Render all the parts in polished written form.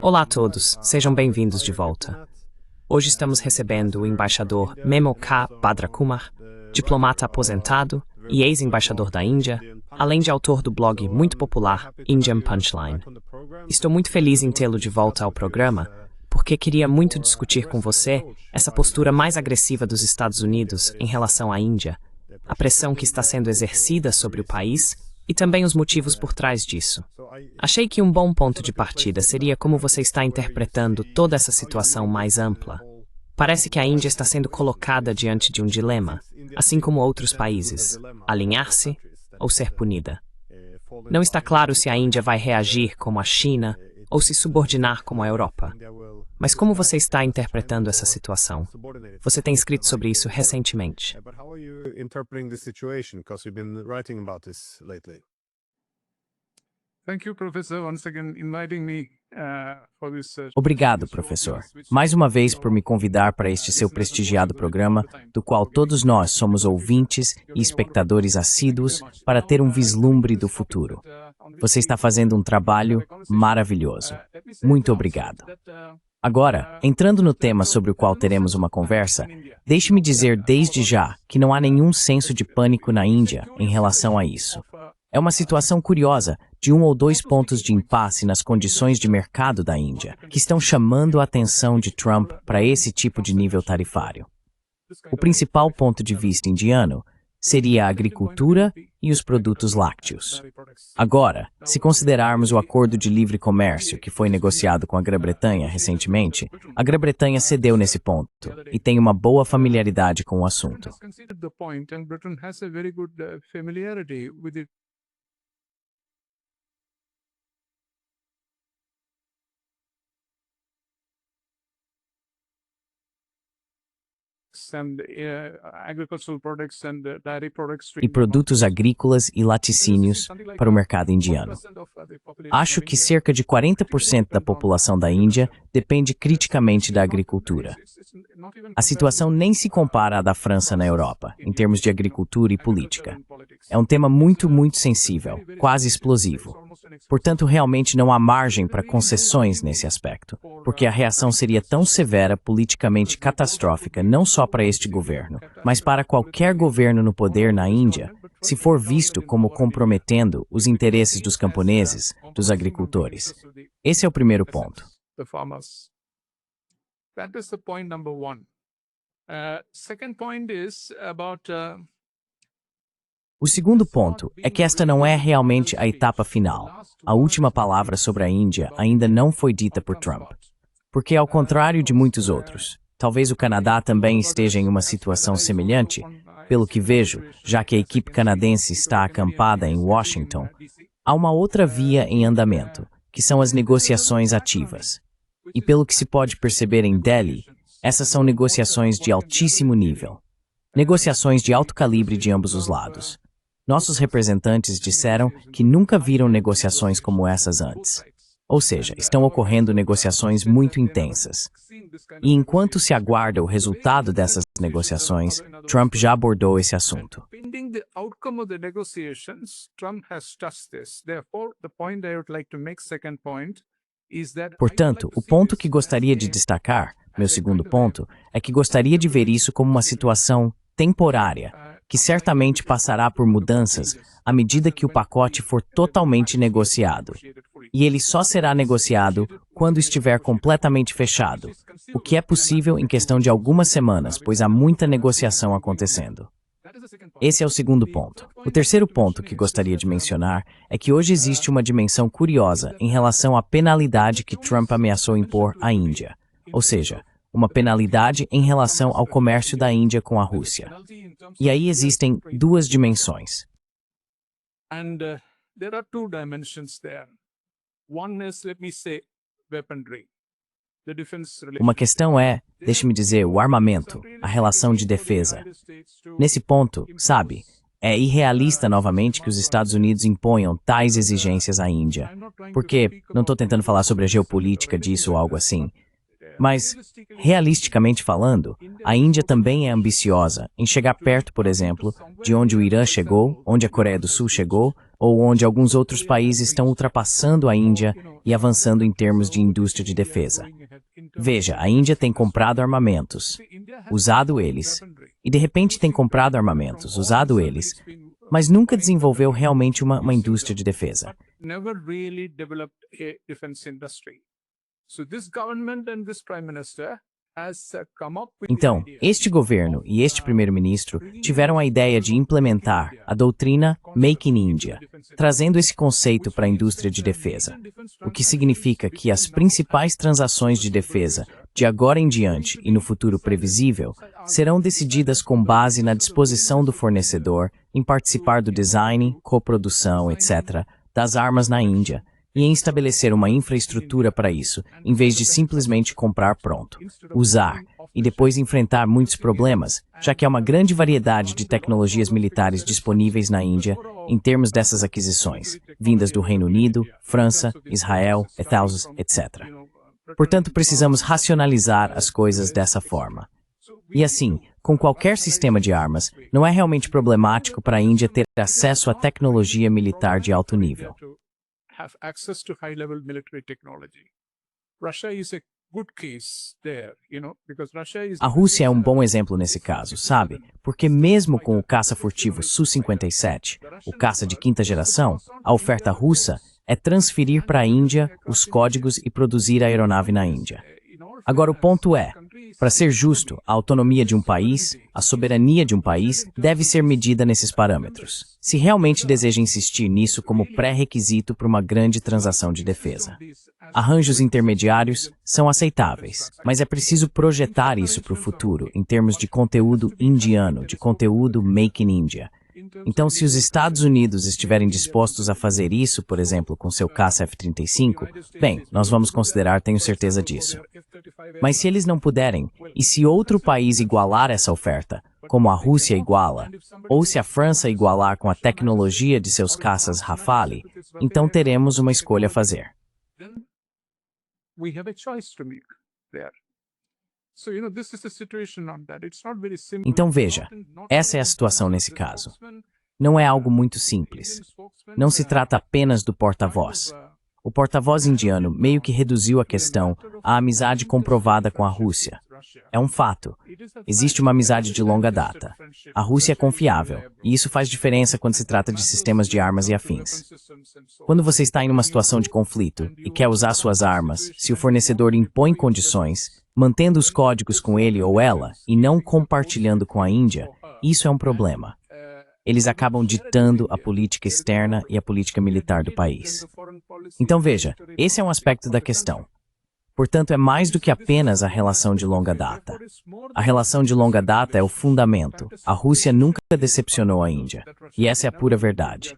Olá a todos, sejam bem-vindos de volta. Hoje estamos recebendo o embaixador Memo K. Badrakumar, diplomata aposentado e ex-embaixador da Índia, além de autor do blog muito popular Indian Punchline. Estou muito feliz em tê-lo de volta ao programa, porque queria muito discutir com você essa postura mais agressiva dos Estados Unidos em relação à Índia, a pressão que está sendo exercida sobre o país e também os motivos por trás disso. Achei que um bom ponto de partida seria como você está interpretando toda essa situação mais ampla. Parece que a Índia está sendo colocada diante de um dilema, assim como outros países: alinhar-se ou ser punida. Não está claro se a Índia vai reagir como a China ou se subordinar como a Europa. Mas como você está interpretando essa situação? Você tem escrito sobre isso recentemente. Obrigado, professor, mais uma vez por me convidar para este seu prestigiado programa, do qual todos nós somos ouvintes e espectadores assíduos para ter um vislumbre do futuro. Você está fazendo um trabalho maravilhoso. Muito obrigado. Agora, entrando no tema sobre o qual teremos uma conversa, deixe-me dizer desde já que não há nenhum senso de pânico na Índia em relação a isso. É uma situação curiosa de 1 ou 2 pontos de impasse nas condições de mercado da Índia, que estão chamando a atenção de Trump para esse tipo de nível tarifário. O principal ponto de vista indiano seria a agricultura e os produtos lácteos. Agora, se considerarmos o acordo de livre comércio que foi negociado com a Grã-Bretanha recentemente, a Grã-Bretanha cedeu nesse ponto e tem uma boa familiaridade com o assunto. E produtos agrícolas e laticínios para o mercado indiano. Acho que cerca de 40% da população da Índia depende criticamente da agricultura. A situação nem se compara à da França na Europa, em termos de agricultura e política. É um tema muito sensível, quase explosivo. Portanto, realmente não há margem para concessões nesse aspecto, porque a reação seria tão severa, politicamente catastrófica, não só para este governo, mas para qualquer governo no poder na Índia, se for visto como comprometendo os interesses dos camponeses, dos agricultores. Esse é o primeiro ponto. O segundo ponto é que esta não é realmente a etapa final. A última palavra sobre a Índia ainda não foi dita por Trump. Porque, ao contrário de muitos outros, talvez o Canadá também esteja em uma situação semelhante, pelo que vejo, já que a equipe canadense está acampada em Washington, há uma outra via em andamento, que são as negociações ativas. E pelo que se pode perceber em Delhi, essas são negociações de altíssimo nível. Negociações de alto calibre de ambos os lados. Nossos representantes disseram que nunca viram negociações como essas antes. Ou seja, estão ocorrendo negociações muito intensas. E enquanto se aguarda o resultado dessas negociações, Trump já abordou esse assunto. Portanto, o ponto que gostaria de destacar, meu segundo ponto, é que gostaria de ver isso como uma situação temporária, que certamente passará por mudanças à medida que o pacote for totalmente negociado. E ele só será negociado quando estiver completamente fechado, o que é possível em questão de algumas semanas, pois há muita negociação acontecendo. Esse é o segundo ponto. O terceiro ponto que gostaria de mencionar é que hoje existe uma dimensão curiosa em relação à penalidade que Trump ameaçou impor à Índia, ou seja, uma penalidade em relação ao comércio da Índia com a Rússia. E aí existem duas dimensões. Uma questão é, deixe-me dizer, o armamento, a relação de defesa. Nesse ponto, sabe, é irrealista novamente que os Estados Unidos imponham tais exigências à Índia. Porque, não estou tentando falar sobre a geopolítica disso ou algo assim, mas, realisticamente falando, a Índia também é ambiciosa em chegar perto, por exemplo, de onde o Irã chegou, onde a Coreia do Sul chegou, ou onde alguns outros países estão ultrapassando a Índia e avançando em termos de indústria de defesa. Veja, a Índia tem comprado armamentos, usado eles, e de repente tem comprado armamentos, usado eles, mas nunca desenvolveu realmente uma indústria de defesa. Então, este governo e este primeiro-ministro tiveram a ideia de implementar a doutrina Make in India, trazendo esse conceito para a indústria de defesa, o que significa que as principais transações de defesa, de agora em diante e no futuro previsível, serão decididas com base na disposição do fornecedor em participar do design, coprodução, etc., das armas na Índia, e em estabelecer uma infraestrutura para isso, em vez de simplesmente comprar pronto, usar e depois enfrentar muitos problemas, já que há uma grande variedade de tecnologias militares disponíveis na Índia em termos dessas aquisições, vindas do Reino Unido, França, Israel, etc. Portanto, precisamos racionalizar as coisas dessa forma. E assim, com qualquer sistema de armas, não é realmente problemático para a Índia ter acesso à tecnologia militar de alto nível. Have access to high-level military technology. Russia is a good case there, because Russia is... A Rússia é um bom exemplo nesse caso, sabe? Porque mesmo com o caça furtivo Su-57, o caça de quinta geração, a oferta russa é transferir para a Índia os códigos e produzir a aeronave na Índia. Agora o ponto é, para ser justo, a autonomia de um país, a soberania de um país, deve ser medida nesses parâmetros, se realmente deseja insistir nisso como pré-requisito para uma grande transação de defesa. Arranjos intermediários são aceitáveis, mas é preciso projetar isso para o futuro, em termos de conteúdo indiano, de conteúdo Make in India. Então, se os Estados Unidos estiverem dispostos a fazer isso, por exemplo, com seu caça F-35, bem, nós vamos considerar, tenho certeza disso. Mas se eles não puderem, e se outro país igualar essa oferta, como a Rússia iguala, ou se a França igualar com a tecnologia de seus caças Rafale, então teremos uma escolha a fazer. Então veja, essa é a situação nesse caso. Não é algo muito simples. Não se trata apenas do porta-voz. O porta-voz indiano meio que reduziu a questão à amizade comprovada com a Rússia. É um fato. Existe uma amizade de longa data. A Rússia é confiável, e isso faz diferença quando se trata de sistemas de armas e afins. Quando você está em uma situação de conflito e quer usar suas armas, se o fornecedor impõe condições, mantendo os códigos com ele ou ela e não compartilhando com a Índia, isso é um problema. Eles acabam ditando a política externa e a política militar do país. Então veja, esse é um aspecto da questão. Portanto, é mais do que apenas a relação de longa data. A relação de longa data é o fundamento. A Rússia nunca decepcionou a Índia. E essa é a pura verdade.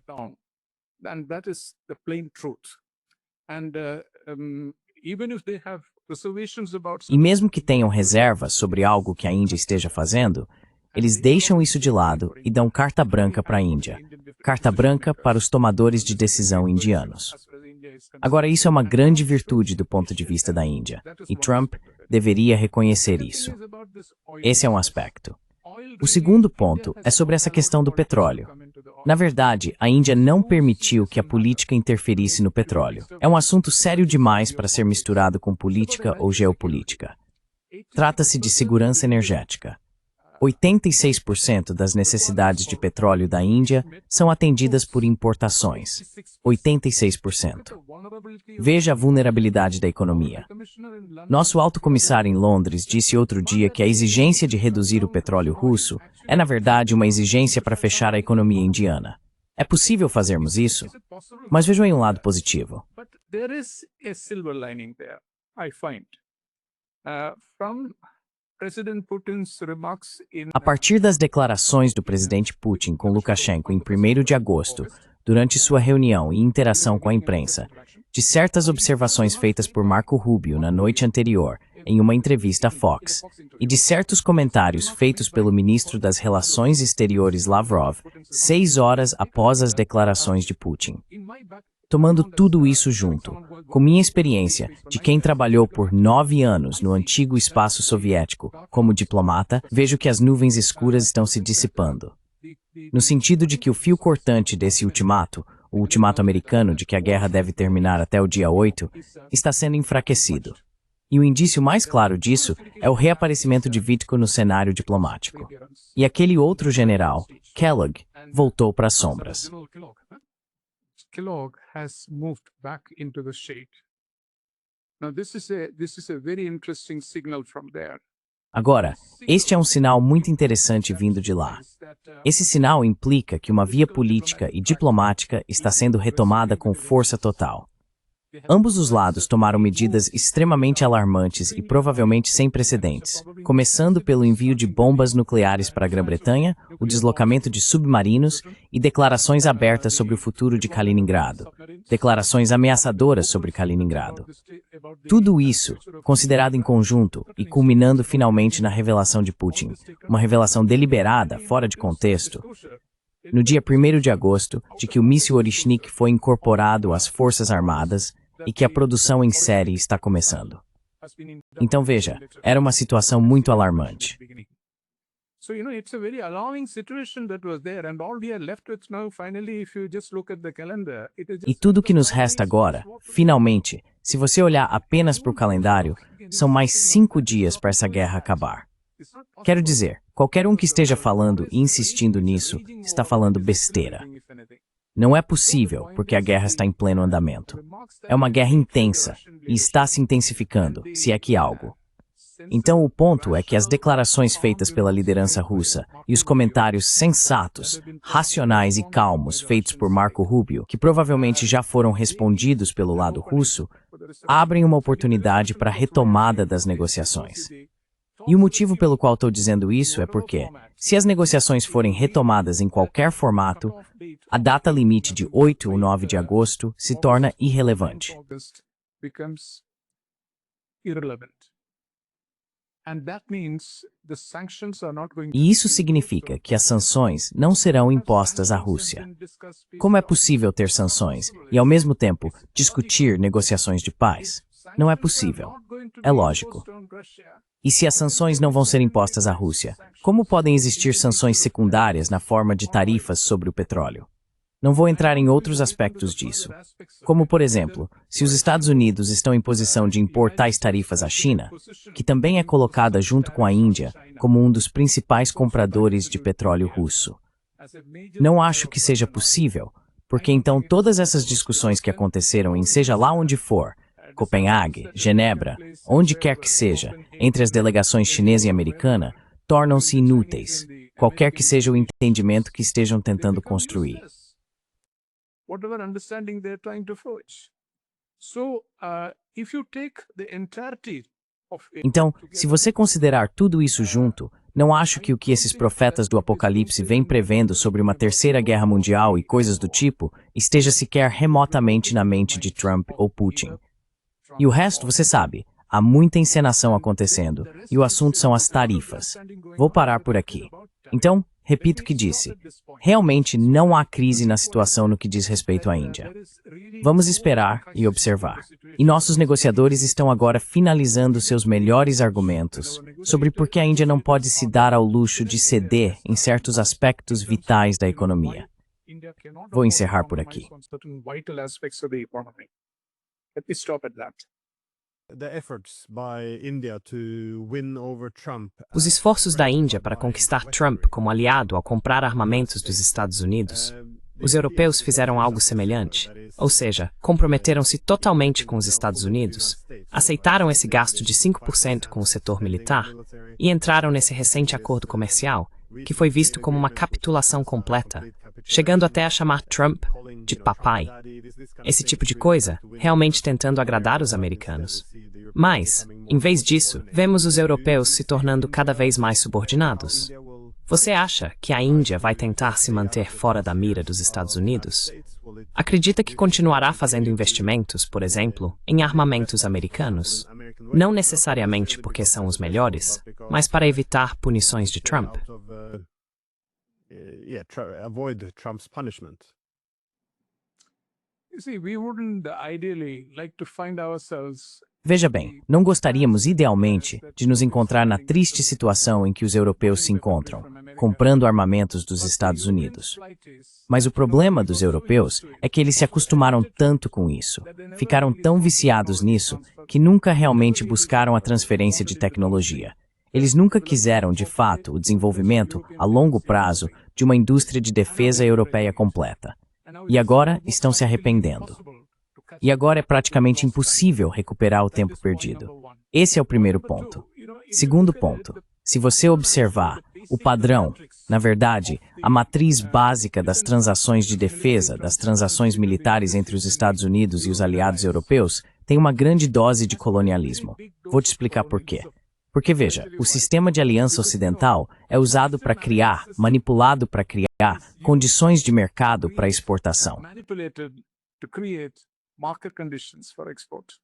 E mesmo que tenham reservas sobre algo que a Índia esteja fazendo, eles deixam isso de lado e dão carta branca para a Índia. Carta branca para os tomadores de decisão indianos. Agora, isso é uma grande virtude do ponto de vista da Índia, e Trump deveria reconhecer isso. Esse é um aspecto. O segundo ponto é sobre essa questão do petróleo. Na verdade, a Índia não permitiu que a política interferisse no petróleo. É um assunto sério demais para ser misturado com política ou geopolítica. Trata-se de segurança energética. 86% das necessidades de petróleo da Índia são atendidas por importações. 86%. Veja a vulnerabilidade da economia. Nosso alto comissário em Londres disse outro dia que a exigência de reduzir o petróleo russo é, na verdade, uma exigência para fechar a economia indiana. É possível fazermos isso? Mas vejam aí um lado positivo. A partir das declarações do presidente Putin com Lukashenko em 1º de agosto, durante sua reunião e interação com a imprensa, de certas observações feitas por Marco Rubio na noite anterior, em uma entrevista à Fox, e de certos comentários feitos pelo ministro das Relações Exteriores Lavrov, 6 horas após as declarações de Putin. Tomando tudo isso junto, com minha experiência de quem trabalhou por 9 anos no antigo espaço soviético como diplomata, vejo que as nuvens escuras estão se dissipando. No sentido de que o fio cortante desse ultimato, o ultimato americano de que a guerra deve terminar até o dia 8, está sendo enfraquecido. E o indício mais claro disso é o reaparecimento de Witko no cenário diplomático. E aquele outro general, Kellogg, voltou para as sombras. Kellogg has moved back into the shade. Now this is a very interesting signal from there. Agora, este é um sinal muito interessante vindo de lá. Esse sinal implica que uma via política e diplomática está sendo retomada com força total. Ambos os lados tomaram medidas extremamente alarmantes e provavelmente sem precedentes, começando pelo envio de bombas nucleares para a Grã-Bretanha, o deslocamento de submarinos e declarações abertas sobre o futuro de Kaliningrado, declarações ameaçadoras sobre Kaliningrado. Tudo isso, considerado em conjunto e culminando finalmente na revelação de Putin, uma revelação deliberada, fora de contexto, no dia 1º de agosto, de que o míssil Orishnik foi incorporado às Forças Armadas e que a produção em série está começando. Então veja, era uma situação muito alarmante. E tudo que nos resta agora, finalmente, se você olhar apenas para o calendário, são mais 5 dias para essa guerra acabar. Quero dizer, qualquer um que esteja falando e insistindo nisso, está falando besteira. Não é possível, porque a guerra está em pleno andamento. É uma guerra intensa e está se intensificando, se é que algo. Então o ponto é que as declarações feitas pela liderança russa e os comentários sensatos, racionais e calmos feitos por Marco Rubio, que provavelmente já foram respondidos pelo lado russo, abrem uma oportunidade para a retomada das negociações. E o motivo pelo qual estou dizendo isso é porque, se as negociações forem retomadas em qualquer formato, a data limite de 8 ou 9 de agosto se torna irrelevante. E isso significa que as sanções não serão impostas à Rússia. Como é possível ter sanções e, ao mesmo tempo, discutir negociações de paz? Não é possível. É lógico. E se as sanções não vão ser impostas à Rússia, como podem existir sanções secundárias na forma de tarifas sobre o petróleo? Não vou entrar em outros aspectos disso. Como, por exemplo, se os Estados Unidos estão em posição de impor tais tarifas à China, que também é colocada junto com a Índia como um dos principais compradores de petróleo russo. Não acho que seja possível, porque então todas essas discussões que aconteceram em seja lá onde for, Copenhague, Genebra, onde quer que seja, entre as delegações chinesa e americana, tornam-se inúteis, qualquer que seja o entendimento que estejam tentando construir. Então, se você considerar tudo isso junto, não acho que o que esses profetas do Apocalipse vêm prevendo sobre uma terceira guerra mundial e coisas do tipo esteja sequer remotamente na mente de Trump ou Putin. E o resto, você sabe, há muita encenação acontecendo, e o assunto são as tarifas. Vou parar por aqui. Então, repito o que disse. Realmente não há crise na situação no que diz respeito à Índia. Vamos esperar e observar. E nossos negociadores estão agora finalizando seus melhores argumentos sobre por que a Índia não pode se dar ao luxo de ceder em certos aspectos vitais da economia. Vou encerrar por aqui. Os esforços da Índia para conquistar Trump como aliado ao comprar armamentos dos Estados Unidos, os europeus fizeram algo semelhante, ou seja, comprometeram-se totalmente com os Estados Unidos, aceitaram esse gasto de 5% com o setor militar e entraram nesse recente acordo comercial, que foi visto como uma capitulação completa, chegando até a chamar Trump de papai. Esse tipo de coisa, realmente tentando agradar os americanos. Mas, em vez disso, vemos os europeus se tornando cada vez mais subordinados. Você acha que a Índia vai tentar se manter fora da mira dos Estados Unidos? Acredita que continuará fazendo investimentos, por exemplo, em armamentos americanos? Não necessariamente porque são os melhores, mas para evitar punições de Trump. Veja bem, não gostaríamos, idealmente, de nos encontrar na triste situação em que os europeus se encontram, comprando armamentos dos Estados Unidos. Mas o problema dos europeus é que eles se acostumaram tanto com isso, ficaram tão viciados nisso, que nunca realmente buscaram a transferência de tecnologia. Eles nunca quiseram, de fato, o desenvolvimento, a longo prazo, de uma indústria de defesa europeia completa. E agora estão se arrependendo. E agora é praticamente impossível recuperar o tempo perdido. Esse é o primeiro ponto. Segundo ponto, se você observar o padrão, na verdade, a matriz básica das transações de defesa, das transações militares entre os Estados Unidos e os aliados europeus, tem uma grande dose de colonialismo. Vou te explicar por quê. Porque, veja, o sistema de aliança ocidental é usado para criar, manipulado para criar, condições de mercado para exportação. Market conditions for export.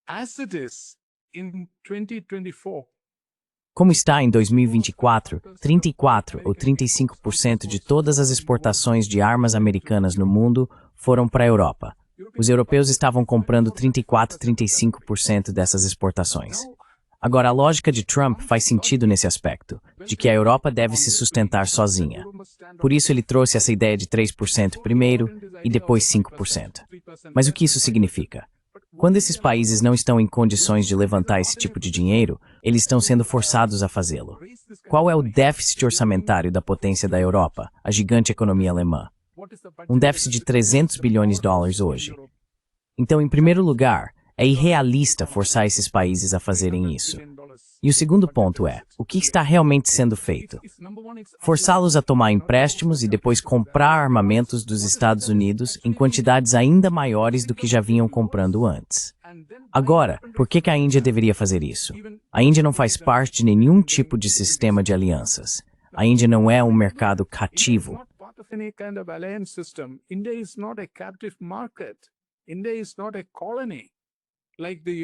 As it is in 2024, como está em 2024, 34 ou 35% de todas as exportações de armas americanas no mundo foram para a Europa. Os europeus estavam comprando 34, 35% dessas exportações. Agora, a lógica de Trump faz sentido nesse aspecto, de que a Europa deve se sustentar sozinha. Por isso ele trouxe essa ideia de 3% primeiro e depois 5%. Mas o que isso significa? Quando esses países não estão em condições de levantar esse tipo de dinheiro, eles estão sendo forçados a fazê-lo. Qual é o déficit orçamentário da potência da Europa, a gigante economia alemã? Um déficit de 300 bilhões de dólares hoje. Então, em primeiro lugar, é irrealista forçar esses países a fazerem isso. E o segundo ponto é, o que está realmente sendo feito? Forçá-los a tomar empréstimos e depois comprar armamentos dos Estados Unidos em quantidades ainda maiores do que já vinham comprando antes. Agora, por que a Índia deveria fazer isso? A Índia não faz parte de nenhum tipo de sistema de alianças. A Índia não é um mercado cativo.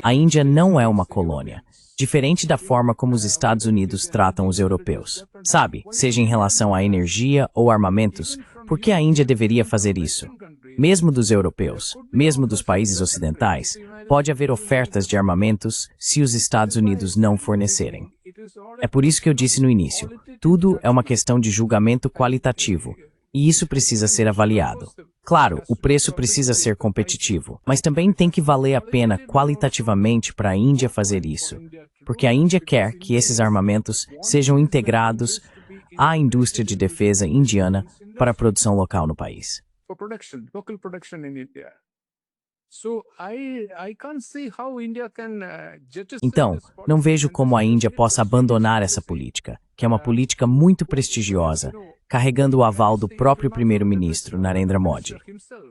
A Índia não é uma colônia, diferente da forma como os Estados Unidos tratam os europeus. Sabe, seja em relação à energia ou armamentos, por que a Índia deveria fazer isso? Mesmo dos europeus, mesmo dos países ocidentais, pode haver ofertas de armamentos se os Estados Unidos não fornecerem. É por isso que eu disse no início, tudo é uma questão de julgamento qualitativo, e isso precisa ser avaliado. Claro, o preço precisa ser competitivo, mas também tem que valer a pena qualitativamente para a Índia fazer isso, porque a Índia quer que esses armamentos sejam integrados à indústria de defesa indiana para a produção local no país. Então, não vejo como a Índia possa abandonar essa política, que é uma política muito prestigiosa, carregando o aval do próprio primeiro-ministro Narendra Modi.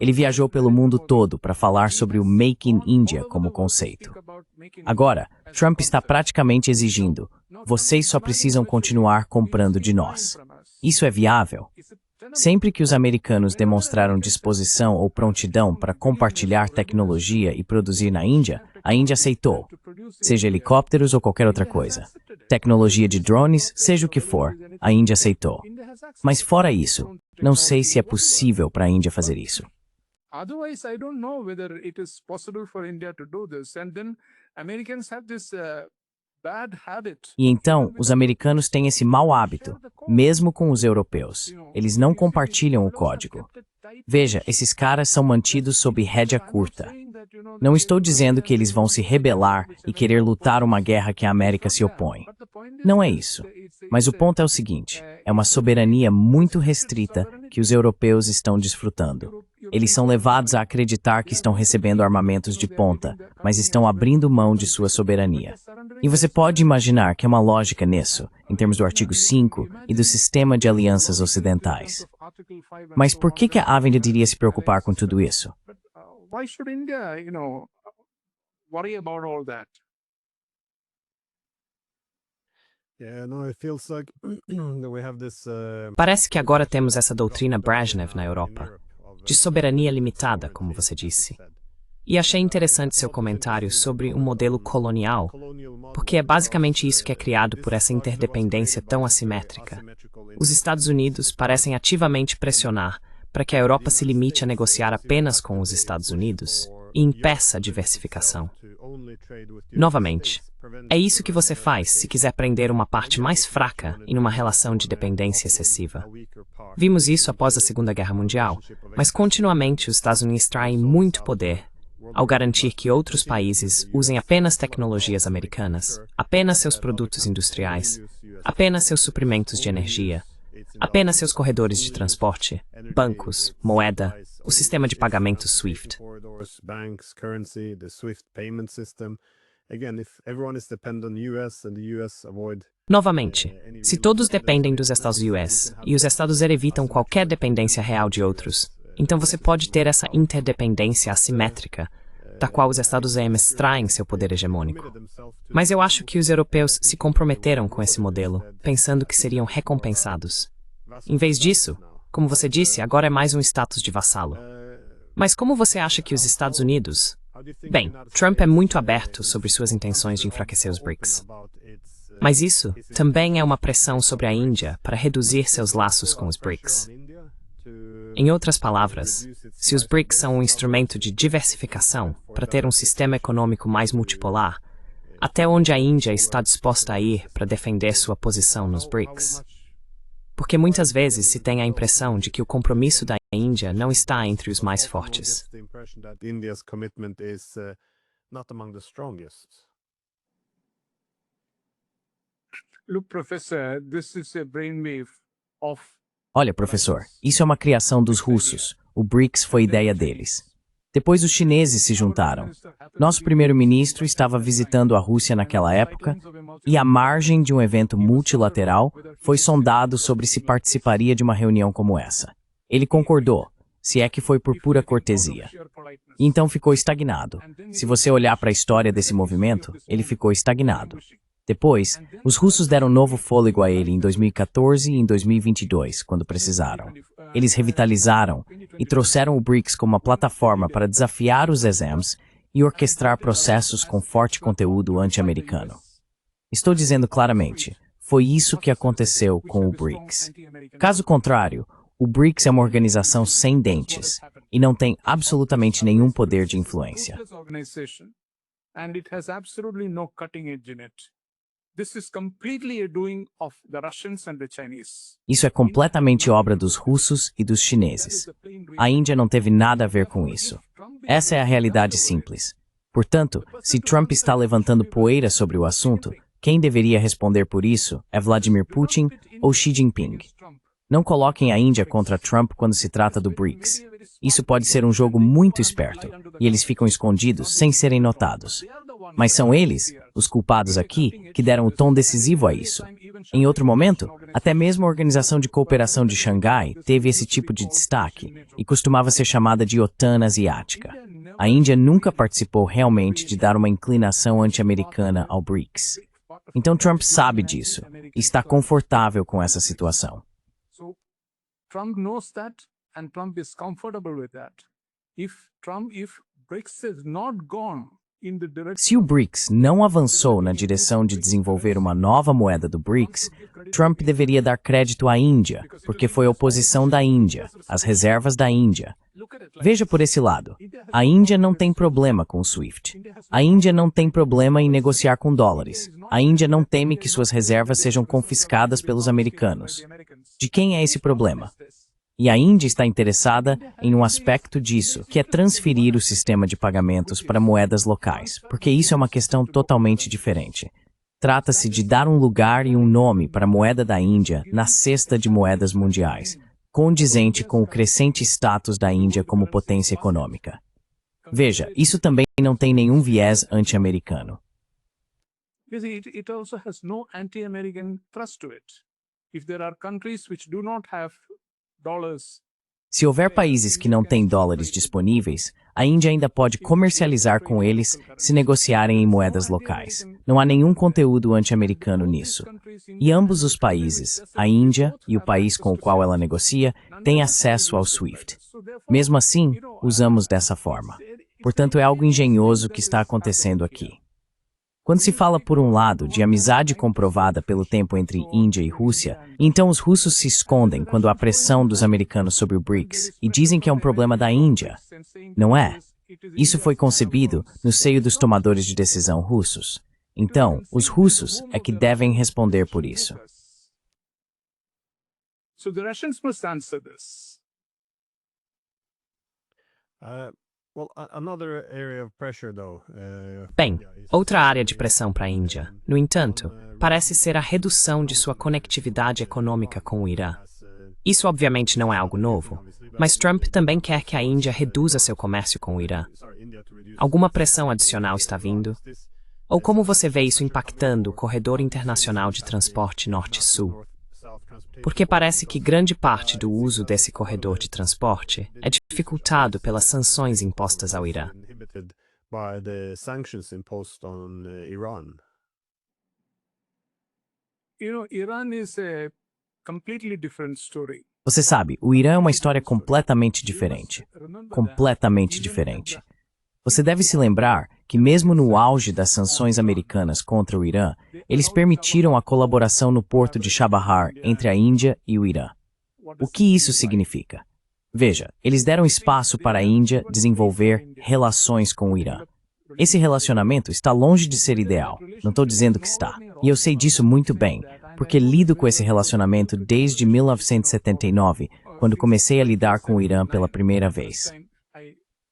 Ele viajou pelo mundo todo para falar sobre o Make in India como conceito. Agora, Trump está praticamente exigindo, vocês só precisam continuar comprando de nós. Isso é viável? Sempre que os americanos demonstraram disposição ou prontidão para compartilhar tecnologia e produzir na Índia, a Índia aceitou, seja helicópteros ou qualquer outra coisa. Tecnologia de drones, seja o que for, a Índia aceitou. Mas fora isso, não sei se é possível para a Índia fazer isso. Otherwise, I don't know whether it is possible for India to do this. And then Americans have this bad habit. E então, os americanos têm esse mau hábito, mesmo com os europeus. Eles não compartilham o código. Veja, esses caras são mantidos sob rédea curta. Não estou dizendo que eles vão se rebelar e querer lutar uma guerra que a América se opõe. Não é isso. Mas o ponto é o seguinte, é uma soberania muito restrita que os europeus estão desfrutando. Eles são levados a acreditar que estão recebendo armamentos de ponta, mas estão abrindo mão de sua soberania. E você pode imaginar que é uma lógica nisso, em termos do artigo 5 e do sistema de alianças ocidentais. Mas por que a Avindia iria se preocupar com tudo isso? Why should India, worry about all that? Parece que agora temos essa doutrina Brezhnev na Europa, de soberania limitada, como você disse. E achei interessante seu comentário sobre um modelo colonial, porque é basicamente isso que é criado por essa interdependência tão assimétrica. Os Estados Unidos parecem ativamente pressionar para que a Europa se limite a negociar apenas com os Estados Unidos, e impeça a diversificação. Novamente, é isso que você faz se quiser prender uma parte mais fraca em uma relação de dependência excessiva. Vimos isso após a Segunda Guerra Mundial, mas continuamente os Estados Unidos extraem muito poder ao garantir que outros países usem apenas tecnologias americanas, apenas seus produtos industriais, apenas seus suprimentos de energia, apenas seus corredores de transporte, bancos, moeda, o sistema de pagamento SWIFT. Novamente, se todos dependem dos Estados Unidos e os Estados evitam qualquer dependência real de outros, então você pode ter essa interdependência assimétrica, da qual os Estados Unidos extraem seu poder hegemônico. Mas eu acho que os europeus se comprometeram com esse modelo, pensando que seriam recompensados. Em vez disso, como você disse, agora é mais um status de vassalo. Mas como você acha que os Estados Unidos... Bem, Trump é muito aberto sobre suas intenções de enfraquecer os BRICS. Mas isso também é uma pressão sobre a Índia para reduzir seus laços com os BRICS. Em outras palavras, se os BRICS são um instrumento de diversificação para ter um sistema econômico mais multipolar, até onde a Índia está disposta a ir para defender sua posição nos BRICS? Porque muitas vezes se tem a impressão de que o compromisso da Índia não está entre os mais fortes. Olha, professor, isso é uma criação dos russos. O BRICS foi ideia deles. Depois os chineses se juntaram. Nosso primeiro-ministro estava visitando a Rússia naquela época e, à margem de um evento multilateral, foi sondado sobre se participaria de uma reunião como essa. Ele concordou, se é que foi por pura cortesia. E então ficou estagnado. Se você olhar para a história desse movimento, ele ficou estagnado. Depois, os russos deram novo fôlego a ele em 2014 e em 2022, quando precisaram. Eles revitalizaram e trouxeram o BRICS como uma plataforma para desafiar os exams e orquestrar processos com forte conteúdo anti-americano. Estou dizendo claramente, foi isso que aconteceu com o BRICS. Caso contrário, o BRICS é uma organização sem dentes e não tem absolutamente nenhum poder de influência. Isso é completamente obra dos russos e dos chineses. A Índia não teve nada a ver com isso. Essa é a realidade simples. Portanto, se Trump está levantando poeira sobre o assunto, quem deveria responder por isso é Vladimir Putin ou Xi Jinping. Não coloquem a Índia contra Trump quando se trata do BRICS. Isso pode ser um jogo muito esperto, e eles ficam escondidos sem serem notados. Mas são eles, os culpados aqui, que deram o tom decisivo a isso. Em outro momento, até mesmo a Organização de Cooperação de Xangai teve esse tipo de destaque e costumava ser chamada de OTAN asiática. A Índia nunca participou realmente de dar uma inclinação anti-americana ao BRICS. Então Trump sabe disso e está confortável com essa situação. Trump knows that and Trump is comfortable with that. If BRICS has not gone in the direction... Se o BRICS não avançou na direção de desenvolver uma nova moeda do BRICS, Trump deveria dar crédito à Índia, porque foi a oposição da Índia, as reservas da Índia. Veja por esse lado. A Índia não tem problema com o SWIFT. A Índia não tem problema em negociar com dólares. A Índia não teme que suas reservas sejam confiscadas pelos americanos. De quem é esse problema? E a Índia está interessada em um aspecto disso, que é transferir o sistema de pagamentos para moedas locais, porque isso é uma questão totalmente diferente. Trata-se de dar um lugar e um nome para a moeda da Índia na cesta de moedas mundiais, condizente com o crescente status da Índia como potência econômica. Veja, isso também não tem nenhum viés anti-americano. It also has no anti-American thrust to it. If there are countries which do not have dollars, se houver países que não têm dólares disponíveis, a Índia ainda pode comercializar com eles se negociarem em moedas locais. Não há nenhum conteúdo anti-americano nisso. E ambos os países, a Índia e o país com o qual ela negocia, têm acesso ao SWIFT. Mesmo assim, usamos dessa forma. Portanto, é algo engenhoso que está acontecendo aqui. Quando se fala, por um lado, de amizade comprovada pelo tempo entre Índia e Rússia, então os russos se escondem quando há pressão dos americanos sobre o BRICS e dizem que é um problema da Índia. Não é? Isso foi concebido no seio dos tomadores de decisão russos. Então, os russos é que devem responder por isso. So the Russians must answer this. Bem, outra área de pressão para a Índia, no entanto, parece ser a redução de sua conectividade econômica com o Irã. Isso obviamente não é algo novo, mas Trump também quer que a Índia reduza seu comércio com o Irã. Alguma pressão adicional está vindo? Ou como você vê isso impactando o corredor internacional de transporte norte-sul? Porque parece que grande parte do uso desse corredor de transporte é dificultado pelas sanções impostas ao Irã. Iran is a completely different story. Você sabe, o Irã é uma história completamente diferente. Completamente diferente. Você deve se lembrar que mesmo no auge das sanções americanas contra o Irã, eles permitiram a colaboração no porto de Chabahar entre a Índia e o Irã. O que isso significa? Veja, eles deram espaço para a Índia desenvolver relações com o Irã. Esse relacionamento está longe de ser ideal, não estou dizendo que está. E eu sei disso muito bem, porque lido com esse relacionamento desde 1979, quando comecei a lidar com o Irã pela primeira vez.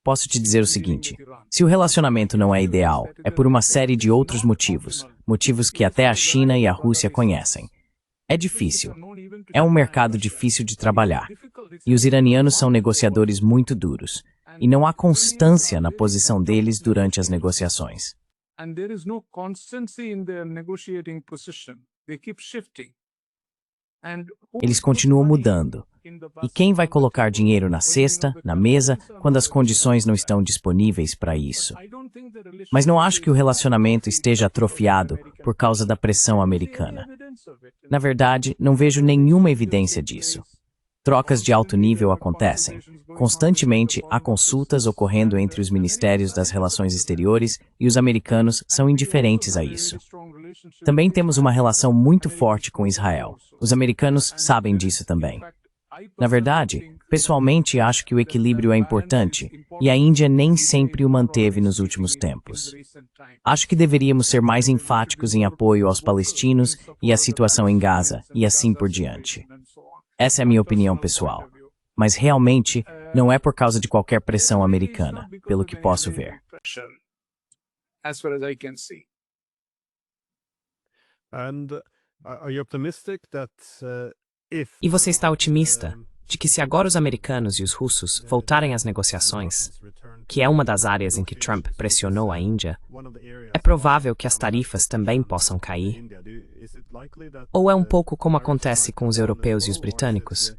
Posso te dizer o seguinte, se o relacionamento não é ideal, é por uma série de outros motivos, motivos que até a China e a Rússia conhecem. É difícil. É um mercado difícil de trabalhar. E os iranianos são negociadores muito duros. E não há constância na posição deles durante as negociações. Eles continuam mudando. E quem vai colocar dinheiro na cesta, na mesa, quando as condições não estão disponíveis para isso? Mas não acho que o relacionamento esteja atrofiado por causa da pressão americana. Na verdade, não vejo nenhuma evidência disso. Trocas de alto nível acontecem. Constantemente há consultas ocorrendo entre os ministérios das relações exteriores e os americanos são indiferentes a isso. Também temos uma relação muito forte com Israel. Os americanos sabem disso também. Na verdade, pessoalmente acho que o equilíbrio é importante e a Índia nem sempre o manteve nos últimos tempos. Acho que deveríamos ser mais enfáticos em apoio aos palestinos e à situação em Gaza e assim por diante. Essa é a minha opinião pessoal. Mas realmente não é por causa de qualquer pressão americana, pelo que posso ver. E você está otimista de que se agora os americanos e os russos voltarem às negociações, que é uma das áreas em que Trump pressionou a Índia, é provável que as tarifas também possam cair? Ou é um pouco como acontece com os europeus e os britânicos,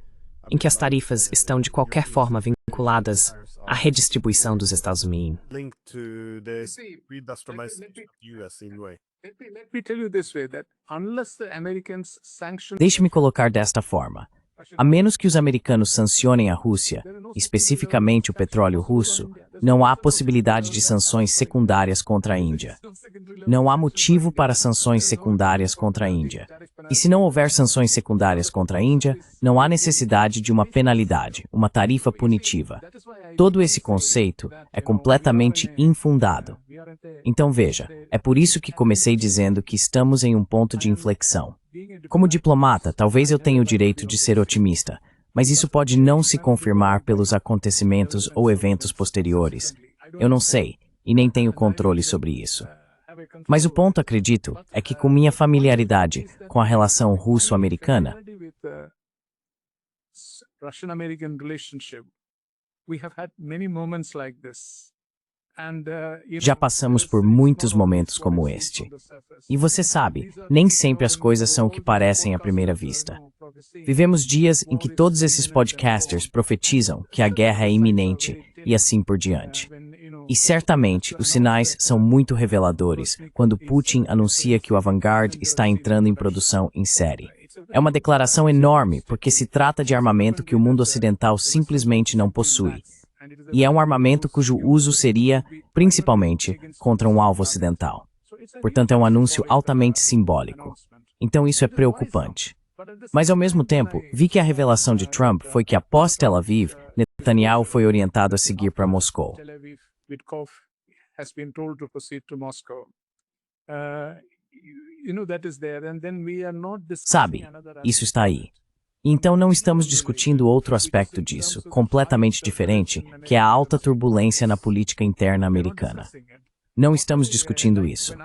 em que as tarifas estão de qualquer forma vinculadas à redistribuição dos Estados Unidos? Deixe-me colocar desta forma. A menos que os americanos sancionem a Rússia, especificamente o petróleo russo, não há possibilidade de sanções secundárias contra a Índia. Não há motivo para sanções secundárias contra a Índia. E se não houver sanções secundárias contra a Índia, não há necessidade de uma penalidade, uma tarifa punitiva. Todo esse conceito é completamente infundado. Então veja, é por isso que comecei dizendo que estamos em um ponto de inflexão. Como diplomata, talvez eu tenha o direito de ser otimista, mas isso pode não se confirmar pelos acontecimentos ou eventos posteriores. Eu não sei, e nem tenho controle sobre isso. Mas o ponto, acredito, é que com minha familiaridade com a relação russo-americana, já passamos por muitos momentos como este. E você sabe, nem sempre as coisas são o que parecem à primeira vista. Vivemos dias em que todos esses podcasters profetizam que a guerra é iminente e assim por diante. E certamente os sinais são muito reveladores quando Putin anuncia que o Avangard está entrando em produção em série. É uma declaração enorme porque se trata de armamento que o mundo ocidental simplesmente não possui. E é um armamento cujo uso seria, principalmente, contra um alvo ocidental. Portanto, é um anúncio altamente simbólico. Então isso é preocupante. Mas, ao mesmo tempo, vi que a revelação de Trump foi que, após Tel Aviv, Netanyahu foi orientado a seguir para Moscou. Witkoff has been told to proceed to Moscow. Sabe, isso está aí. Então não estamos discutindo outro aspecto disso, completamente diferente, que é a alta turbulência na política interna americana. Não estamos discutindo isso.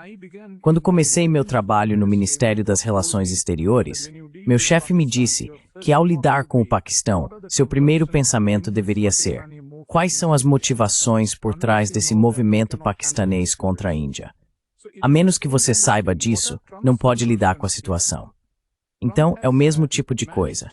Quando comecei meu trabalho no Ministério das Relações Exteriores, meu chefe me disse que ao lidar com o Paquistão, seu primeiro pensamento deveria ser: quais são as motivações por trás desse movimento paquistanês contra a Índia? A menos que você saiba disso, não pode lidar com a situação. Então, é o mesmo tipo de coisa.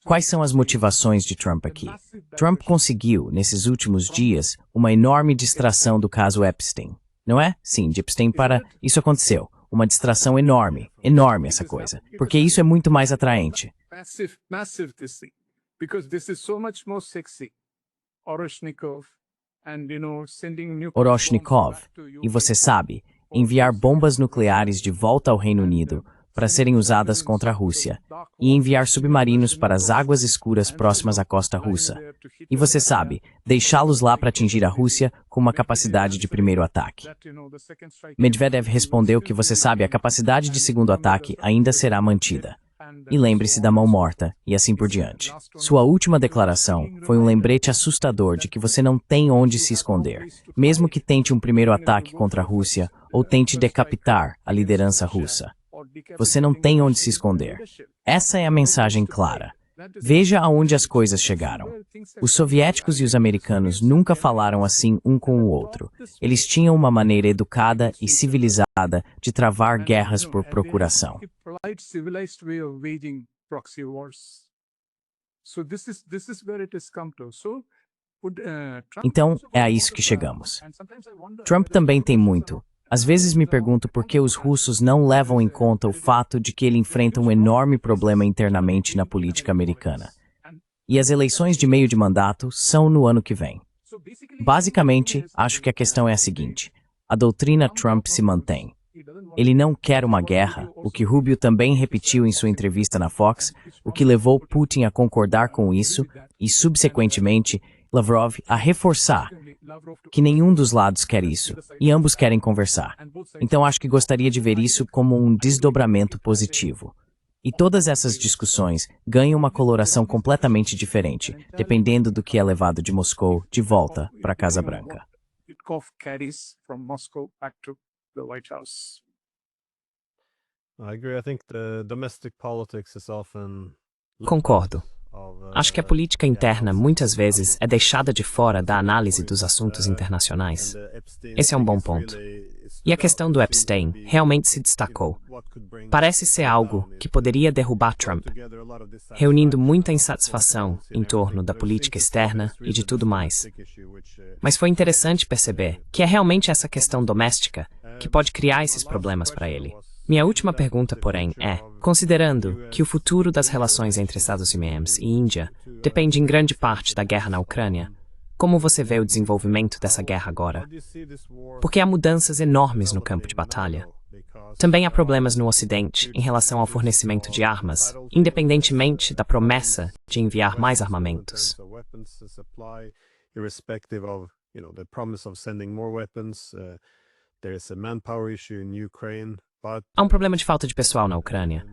Quais são as motivações de Trump aqui? Trump conseguiu, nesses últimos dias, uma enorme distração do caso Epstein. Não é? Sim, de Epstein para... Isso aconteceu. Uma distração enorme. Enorme essa coisa. Porque isso é muito mais atraente. Massive this thing. Because this is so much more sexy. Oroshnikov and, sending nuclear Oroshnikov. E você sabe, enviar bombas nucleares de volta ao Reino Unido para serem usadas contra a Rússia, e enviar submarinos para as águas escuras próximas à costa russa. E você sabe, deixá-los lá para atingir a Rússia com uma capacidade de primeiro ataque. Medvedev respondeu que você sabe, a capacidade de segundo ataque ainda será mantida. E lembre-se da mão morta, e assim por diante. Sua última declaração foi um lembrete assustador de que você não tem onde se esconder, mesmo que tente um primeiro ataque contra a Rússia ou tente decapitar a liderança russa. Você não tem onde se esconder. Essa é a mensagem clara. Veja aonde as coisas chegaram. Os soviéticos e os americanos nunca falaram assim um com o outro. Eles tinham uma maneira educada e civilizada de travar guerras por procuração. Então, é a isso que chegamos. Trump também tem muito. Às vezes me pergunto por que os russos não levam em conta o fato de que ele enfrenta um enorme problema internamente na política americana. E as eleições de meio de mandato são no ano que vem. Basicamente, acho que a questão é a seguinte: a doutrina Trump se mantém. Ele não quer uma guerra, o que Rubio também repetiu em sua entrevista na Fox, o que levou Putin a concordar com isso e, subsequentemente, Lavrov a reforçar que nenhum dos lados quer isso, e ambos querem conversar. Então acho que gostaria de ver isso como um desdobramento positivo. E todas essas discussões ganham uma coloração completamente diferente, dependendo do que é levado de Moscou de volta para a Casa Branca. Concordo. Acho que a política interna muitas vezes é deixada de fora da análise dos assuntos internacionais. Esse é um bom ponto. E a questão do Epstein realmente se destacou. Parece ser algo que poderia derrubar Trump, reunindo muita insatisfação em torno da política externa e de tudo mais. Mas foi interessante perceber que é realmente essa questão doméstica que pode criar esses problemas para ele. Minha última pergunta, porém, é, considerando que o futuro das relações entre Estados Unidos e Índia depende em grande parte da guerra na Ucrânia, como você vê o desenvolvimento dessa guerra agora? Porque há mudanças enormes no campo de batalha. Também há problemas no Ocidente em relação ao fornecimento de armas, independentemente da promessa de enviar mais armamentos. Há um problema de falta de pessoal na Ucrânia,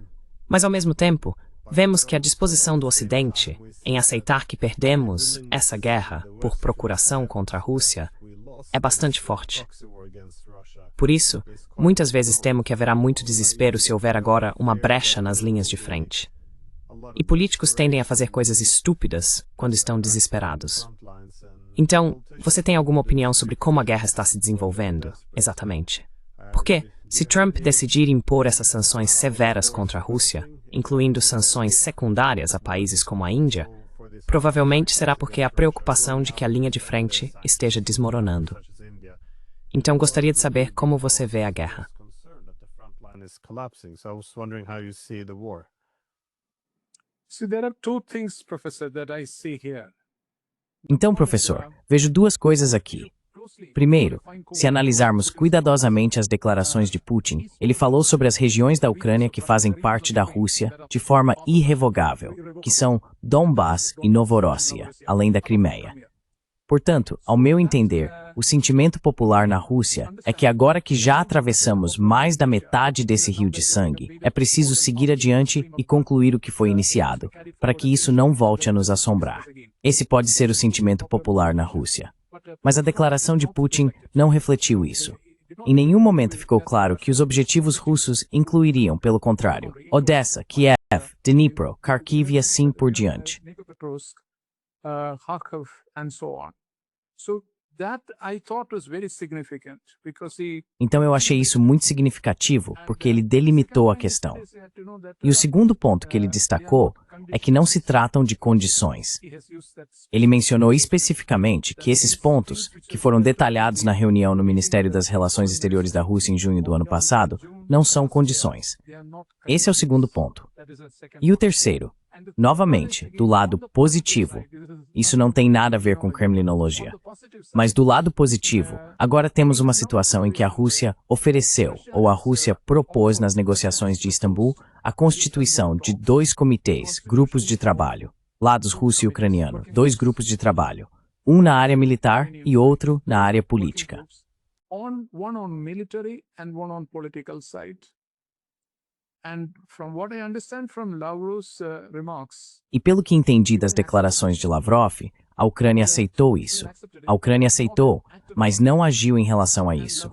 mas ao mesmo tempo, vemos que a disposição do Ocidente em aceitar que perdemos essa guerra por procuração contra a Rússia é bastante forte. Por isso, muitas vezes temo que haverá muito desespero se houver agora uma brecha nas linhas de frente. E políticos tendem a fazer coisas estúpidas quando estão desesperados. Então, você tem alguma opinião sobre como a guerra está se desenvolvendo, exatamente? Porque, se Trump decidir impor essas sanções severas contra a Rússia, incluindo sanções secundárias a países como a Índia, provavelmente será porque há preocupação de que a linha de frente esteja desmoronando. Então, gostaria de saber como você vê a guerra. Então, professor, vejo duas coisas aqui. Primeiro, se analisarmos cuidadosamente as declarações de Putin, ele falou sobre as regiões da Ucrânia que fazem parte da Rússia de forma irrevogável, que são Donbass e Novorossiya, além da Crimeia. Portanto, ao meu entender, O sentimento popular na Rússia é que agora que já atravessamos mais da metade desse rio de sangue, é preciso seguir adiante e concluir o que foi iniciado, para que isso não volte a nos assombrar. Esse pode ser o sentimento popular na Rússia. Mas a declaração de Putin não refletiu isso. Em nenhum momento ficou claro que os objetivos russos incluiriam, pelo contrário, Odessa, Kiev, Dnipro, Kharkiv e assim por diante. Kharkov and so on. So that I thought was very significant because Então eu achei isso muito significativo, porque ele delimitou a questão. E o segundo ponto que ele destacou é que não se tratam de condições. Ele mencionou especificamente que esses pontos, que foram detalhados na reunião no Ministério das Relações Exteriores da Rússia em junho do ano passado, não são condições. Esse é o segundo ponto. E o terceiro, novamente, do lado positivo. Isso não tem nada a ver com kremlinologia. Mas do lado positivo, agora temos uma situação em que a Rússia ofereceu, ou a Rússia propôs nas negociações de Istambul, a constituição de 2 comitês, grupos de trabalho, lados russo e ucraniano, 2 grupos de trabalho, um na área militar e outro na área política. One on military and one on political side. And from what I understand from Lavrov's remarks, E pelo que entendi das declarações de Lavrov, a Ucrânia aceitou isso. A Ucrânia aceitou, mas não agiu em relação a isso.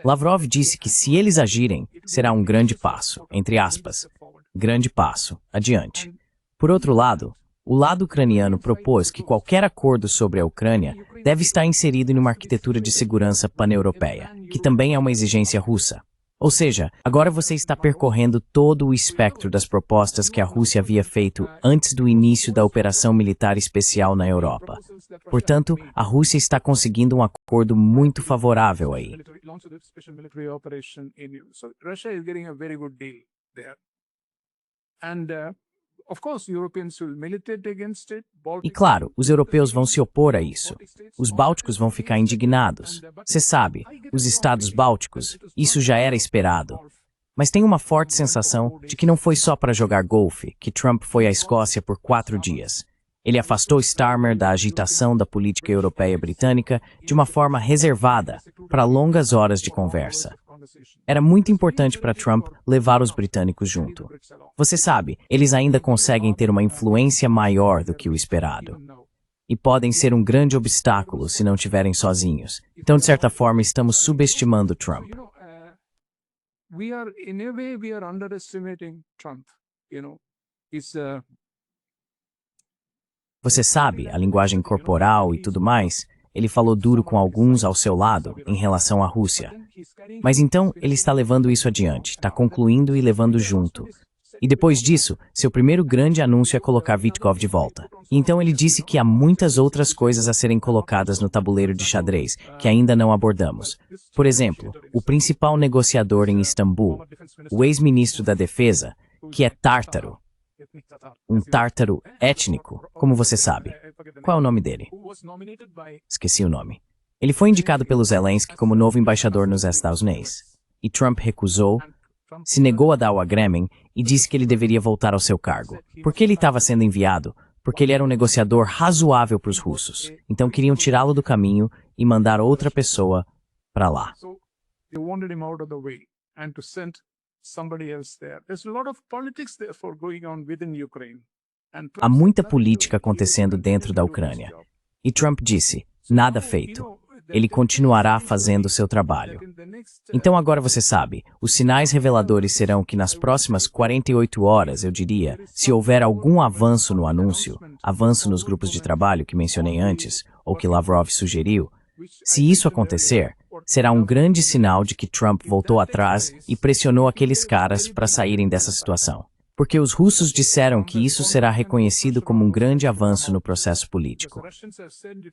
Lavrov disse que se eles agirem, será um grande passo, entre aspas, grande passo, adiante. Por outro lado, o lado ucraniano propôs que qualquer acordo sobre a Ucrânia deve estar inserido em uma arquitetura de segurança pan-europeia, que também é uma exigência russa. Ou seja, agora você está percorrendo todo o espectro das propostas que a Rússia havia feito antes do início da operação militar especial na Europa. Portanto, a Rússia está conseguindo um acordo muito favorável aí. E claro, os europeus vão se opor a isso. Os bálticos vão ficar indignados. Você sabe, os estados bálticos, isso já era esperado. Mas tem uma forte sensação de que não foi só para jogar golfe que Trump foi à Escócia por 4 dias. Ele afastou Starmer da agitação da política europeia britânica de uma forma reservada, para longas horas de conversa. Era muito importante para Trump levar os britânicos junto. Você sabe, eles ainda conseguem ter uma influência maior do que o esperado. E podem ser um grande obstáculo se não estiverem sozinhos. Então, de certa forma, estamos subestimando Trump. Você sabe, a linguagem corporal e tudo mais, ele falou duro com alguns ao seu lado em relação à Rússia. Mas então, ele está levando isso adiante, está concluindo e levando junto. E depois disso, seu primeiro grande anúncio é colocar Vitkov de volta. E então ele disse que há muitas outras coisas a serem colocadas no tabuleiro de xadrez, que ainda não abordamos. Por exemplo, o principal negociador em Istambul, o ex-ministro da Defesa, que é tártaro. Um tártaro étnico, como você sabe. Qual é o nome dele? Esqueci o nome. Ele foi indicado pelo Zelensky como novo embaixador nos Estados Unidos. E Trump recusou, se negou a dar o agreement e disse que ele deveria voltar ao seu cargo. Por que ele estava sendo enviado? Porque ele era um negociador razoável para os russos. Então queriam tirá-lo do caminho e mandar outra pessoa para lá. Há muita política acontecendo dentro da Ucrânia. E Trump disse, nada feito. Ele continuará fazendo seu trabalho. Então agora você sabe, os sinais reveladores serão que nas próximas 48 horas, eu diria, se houver algum avanço no anúncio, avanço nos grupos de trabalho que mencionei antes, ou que Lavrov sugeriu, se isso acontecer, será um grande sinal de que Trump voltou atrás e pressionou aqueles caras para saírem dessa situação. Porque os russos disseram que isso será reconhecido como um grande avanço no processo político.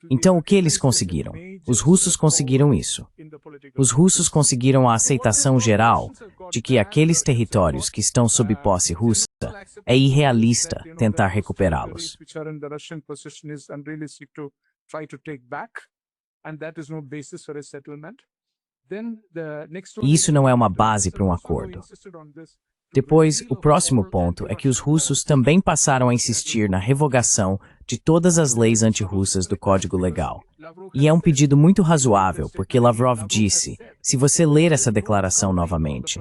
Então, o que eles conseguiram? Os russos conseguiram isso. Os russos conseguiram a aceitação geral de que aqueles territórios que estão sob posse russa é irrealista tentar recuperá-los. E isso não é uma base para um acordo. Depois, o próximo ponto é que os russos também passaram a insistir na revogação de todas as leis antirrussas do Código Legal. E é um pedido muito razoável, porque Lavrov disse, se você ler essa declaração novamente,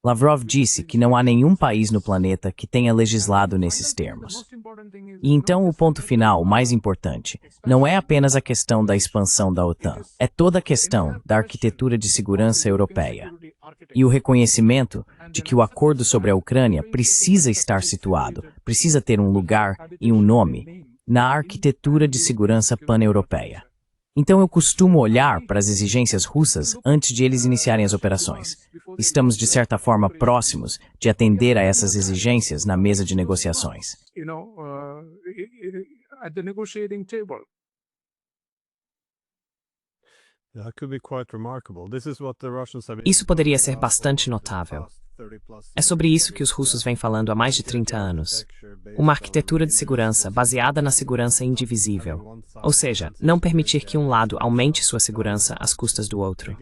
Lavrov disse que não há nenhum país no planeta que tenha legislado nesses termos. E então o ponto final, o mais importante, não é apenas a questão da expansão da OTAN, é toda a questão da arquitetura de segurança europeia. E o reconhecimento de que o acordo sobre a Ucrânia precisa estar situado, precisa ter um lugar e um nome, na arquitetura de segurança pan-europeia. Então eu costumo olhar para as exigências russas antes de eles iniciarem as operações. Estamos, de certa forma, próximos de atender a essas exigências na mesa de negociações. At the negotiating table. Isso poderia ser bastante notável. É sobre isso que os russos vêm falando há mais de 30 anos. Uma arquitetura de segurança baseada na segurança indivisível. Ou seja, não permitir que um lado aumente sua segurança às custas do outro.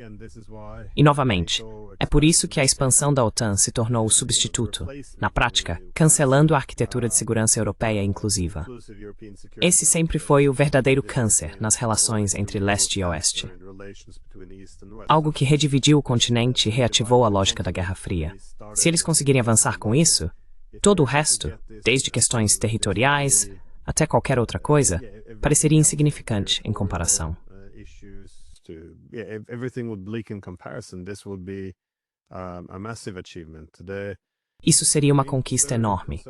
E, novamente, é por isso que a expansão da OTAN se tornou o substituto, na prática, cancelando a arquitetura de segurança europeia inclusiva. Esse sempre foi o verdadeiro câncer nas relações entre leste e oeste. Algo que redividiu o continente e reativou a lógica da Guerra Fria. Se eles conseguirem avançar com isso, todo o resto, desde questões territoriais até qualquer outra coisa, pareceria insignificante em comparação. Isso seria uma conquista enorme.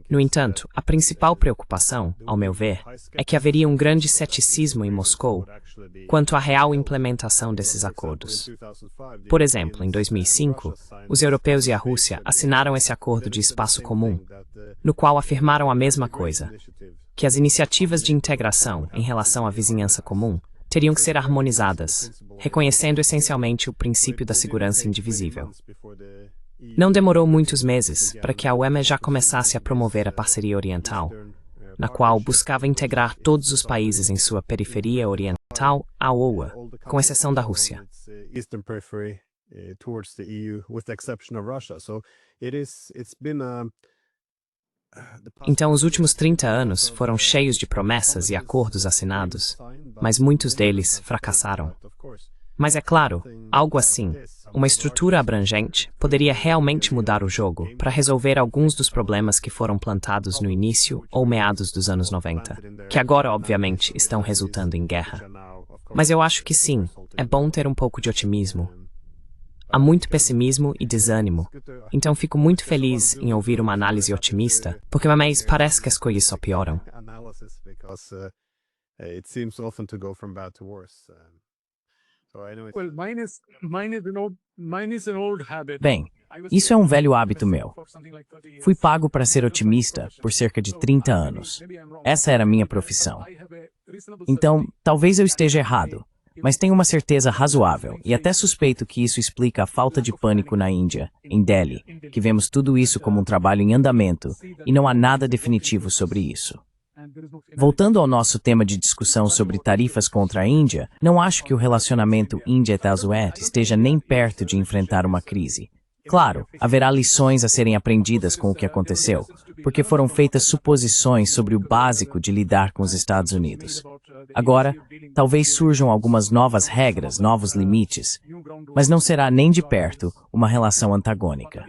No entanto, a principal preocupação, ao meu ver, é que haveria um grande ceticismo em Moscou quanto à real implementação desses acordos. Por exemplo, em 2005, os europeus e a Rússia assinaram esse acordo de espaço comum, no qual afirmaram a mesma coisa, que as iniciativas de integração em relação à vizinhança comum teriam que ser harmonizadas, reconhecendo essencialmente o princípio da segurança indivisível. Não demorou muitos meses para que a UEMA já começasse a promover a parceria oriental, na qual buscava integrar todos os países em sua periferia oriental à OA, com exceção da Rússia. Então, os últimos 30 anos foram cheios de promessas e acordos assinados, mas muitos deles fracassaram. Mas é claro, algo assim, uma estrutura abrangente, poderia realmente mudar o jogo para resolver alguns dos problemas que foram plantados no início ou meados dos anos 90, que agora, obviamente, estão resultando em guerra. Mas eu acho que sim, é bom ter um pouco de otimismo. Há muito pessimismo e desânimo, então fico muito feliz em ouvir uma análise otimista, porque mas parece que as coisas só pioram. Bem, isso é um velho hábito meu. Fui pago para ser otimista por cerca de 30 anos. Essa era a minha profissão. Então, talvez eu esteja errado, mas tenho uma certeza razoável, e até suspeito que isso explica a falta de pânico na Índia, em Delhi, que vemos tudo isso como um trabalho em andamento, e não há nada definitivo sobre isso. Voltando ao nosso tema de discussão sobre tarifas contra a Índia, não acho que o relacionamento Índia-Estados Unidos esteja nem perto de enfrentar uma crise. Claro, haverá lições a serem aprendidas com o que aconteceu, porque foram feitas suposições sobre o básico de lidar com os Estados Unidos. Agora, talvez surjam algumas novas regras, novos limites, mas não será nem de perto uma relação antagônica.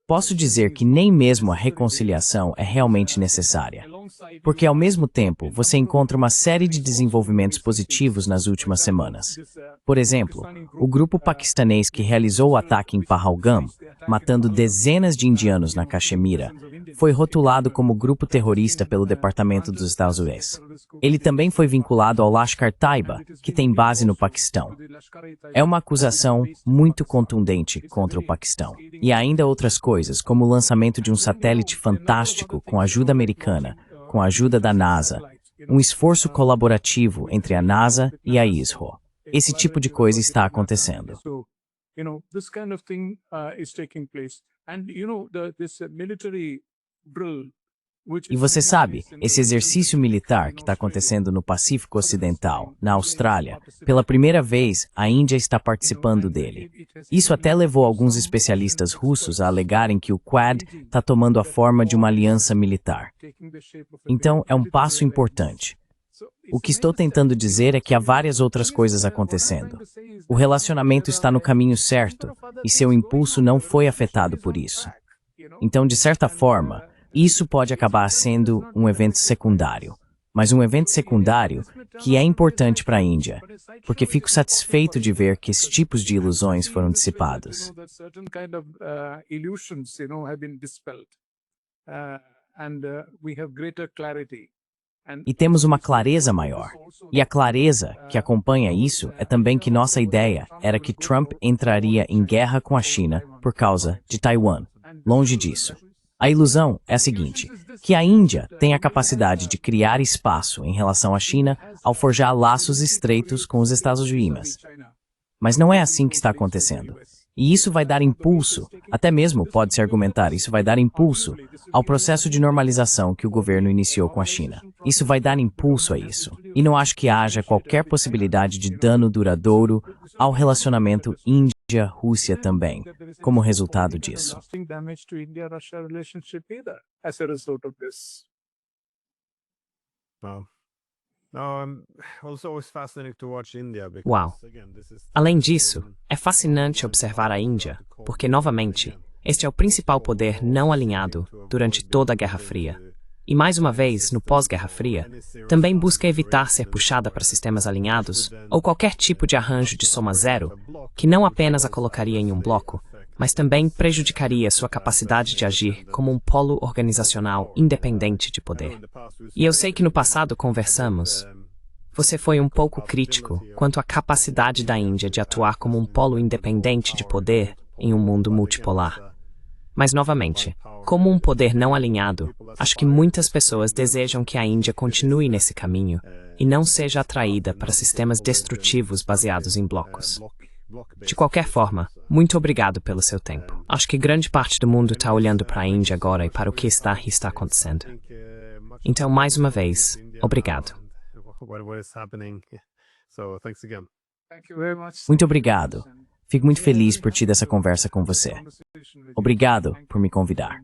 Posso dizer que nem mesmo a reconciliação é realmente necessária, porque ao mesmo tempo você encontra uma série de desenvolvimentos positivos nas últimas semanas. Por exemplo, o grupo paquistanês que realizou o ataque em Pahalgam, matando dezenas de indianos na Caxemira, foi rotulado como grupo terrorista pelo Departamento dos Estados Unidos. Ele também foi vinculado ao Lashkar-Taiba, que tem base no Paquistão. É uma acusação muito contundente contra o Paquistão. E há ainda outras coisas, como o lançamento de um satélite fantástico com ajuda americana, com a ajuda da NASA, um esforço colaborativo entre a NASA e a ISRO. Esse tipo de coisa está acontecendo. This kind of thing is taking place. And, this military drill E você sabe, esse exercício militar que está acontecendo no Pacífico Ocidental, na Austrália, pela primeira vez, a Índia está participando dele. Isso até levou alguns especialistas russos a alegarem que o Quad está tomando a forma de uma aliança militar. Então, é um passo importante. O que estou tentando dizer é que há várias outras coisas acontecendo. O relacionamento está no caminho certo e seu impulso não foi afetado por isso. Então, de certa forma, isso pode acabar sendo um evento secundário, mas um evento secundário que é importante para a Índia, porque fico satisfeito de ver que esses tipos de ilusões foram dissipados. E temos uma clareza maior. E a clareza que acompanha isso é também que nossa ideia era que Trump entraria em guerra com a China por causa de Taiwan. Longe disso. A ilusão é a seguinte, que a Índia tem a capacidade de criar espaço em relação à China ao forjar laços estreitos com os Estados Unidos. Mas não é assim que está acontecendo. E isso vai dar impulso, até mesmo pode-se argumentar, isso vai dar impulso ao processo de normalização que o governo iniciou com a China. Isso vai dar impulso a isso. E não acho que haja qualquer possibilidade de dano duradouro ao relacionamento Índia-Rússia também, como resultado disso. Uau! Além disso, é fascinante observar a Índia, porque, novamente, este é o principal poder não alinhado durante toda a Guerra Fria. E, mais uma vez, no pós-Guerra Fria, também busca evitar ser puxada para sistemas alinhados ou qualquer tipo de arranjo de soma zero, que não apenas a colocaria em um bloco, mas também prejudicaria sua capacidade de agir como um polo organizacional independente de poder. E eu sei que no passado conversamos. Você foi um pouco crítico quanto à capacidade da Índia de atuar como um polo independente de poder em um mundo multipolar. Mas, novamente, como um poder não alinhado, acho que muitas pessoas desejam que a Índia continue nesse caminho e não seja atraída para sistemas destrutivos baseados em blocos. De qualquer forma, muito obrigado pelo seu tempo. Acho que grande parte do mundo está olhando para a Índia agora e para o que está acontecendo. Então, mais uma vez, obrigado. Muito obrigado. Fico muito feliz por ter essa conversa com você. Obrigado por me convidar.